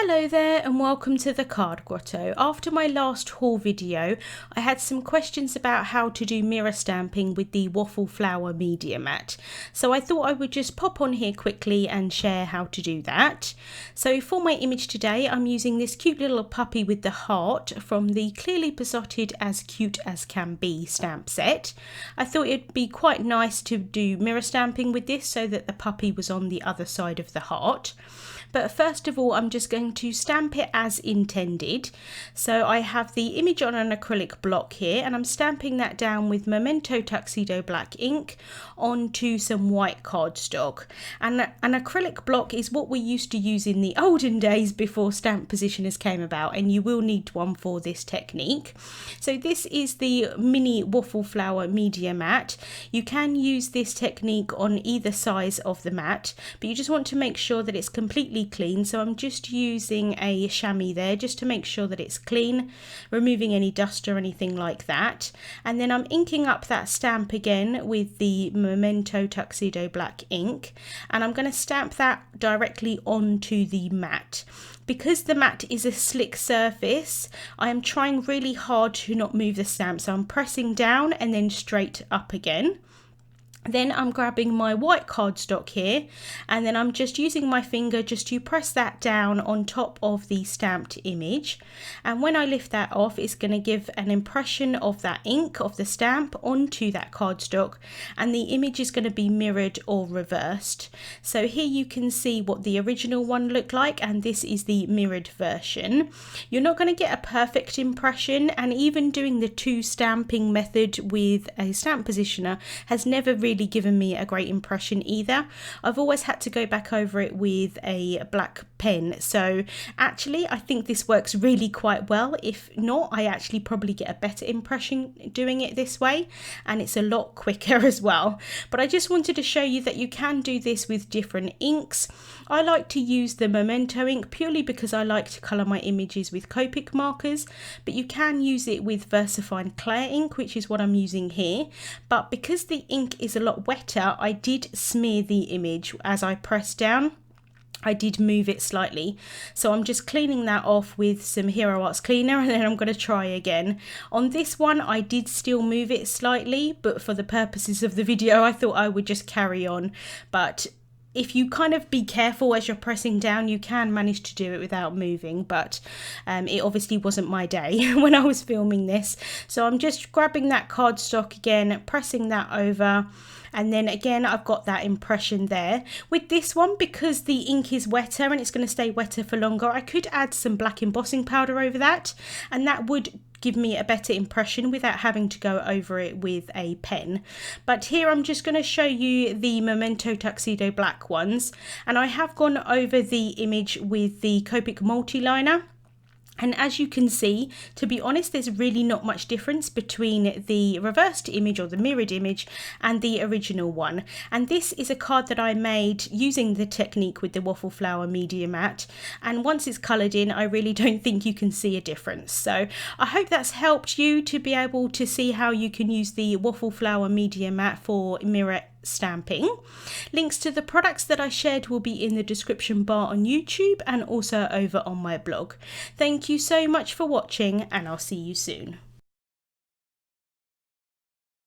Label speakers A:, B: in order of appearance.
A: Hello there and welcome to the Card Grotto. After my last haul video, I had some questions about how to do mirror stamping with the Waffle Flower Media Mat. So I thought I would just pop on here quickly and share how to do that. So for my image today, I'm using this cute little puppy with the heart from the Clearly Besotted As Cute As Can Be stamp set. I thought it'd be quite nice to do mirror stamping with this so that the puppy was on the other side of the heart. But first of all, I'm just going to stamp it as intended. So I have the image on an acrylic block here and I'm stamping that down with Memento Tuxedo black ink onto some white cardstock. And an acrylic block is what we used to use in the olden days before stamp positioners came about, and you will need one for this technique. So this is the mini Waffle Flower Media Mat. You can use this technique on either size of the mat, but you just want to make sure that it's completely clean. So I'm just using a chamois there just to make sure that it's clean, removing any dust or anything like that. And then I'm inking up that stamp again with the Memento Tuxedo black ink, and I'm going to stamp that directly onto the mat. Because the mat is a slick surface, I am trying really hard to not move the stamp, so I'm pressing down and then straight up again. Then I'm grabbing my white cardstock here, and then I'm just using my finger just to press that down on top of the stamped image. And when I lift that off, it's going to give an impression of that ink, of the stamp, onto that cardstock, and the image is going to be mirrored or reversed. So here you can see what the original one looked like, and this is the mirrored version. You're not going to get a perfect impression, and even doing the two stamping method with a stamp positioner has never really given me a great impression either. I've always had to go back over it with a black pen. So actually I think this works really quite well. If not, I actually probably get a better impression doing it this way, and it's a lot quicker as well. But I just wanted to show you that you can do this with different inks. I like to use the Memento ink purely because I like to colour my images with Copic markers, but you can use it with Versafine Clair ink, which is what I'm using here. But because the ink is a lot wetter, I did smear the image as I pressed down. I did move it slightly, so I'm just cleaning that off with some Hero Arts cleaner, and then I'm going to try again. On this one I did still move it slightly, but for the purposes of the video I thought I would just carry on. But if you kind of be careful as you're pressing down, you can manage to do it without moving, but it obviously wasn't my day when I was filming this. So I'm just grabbing that cardstock again, pressing that over, and then again I've got that impression there. With this one, because the ink is wetter and it's going to stay wetter for longer, I could add some black embossing powder over that, and that would give me a better impression without having to go over it with a pen. But here I'm just going to show you the Memento Tuxedo black ones, and I have gone over the image with the Copic Multiliner. And as you can see, to be honest, there's really not much difference between the reversed image or the mirrored image and the original one. And this is a card that I made using the technique with the Waffle Flower Media Mat. And once it's coloured in, I really don't think you can see a difference. So I hope that's helped you to be able to see how you can use the Waffle Flower Media Mat for mirror stamping. Links to the products that I shared will be in the description bar on YouTube and also over on my blog. Thank you so much for watching, and I'll see you soon.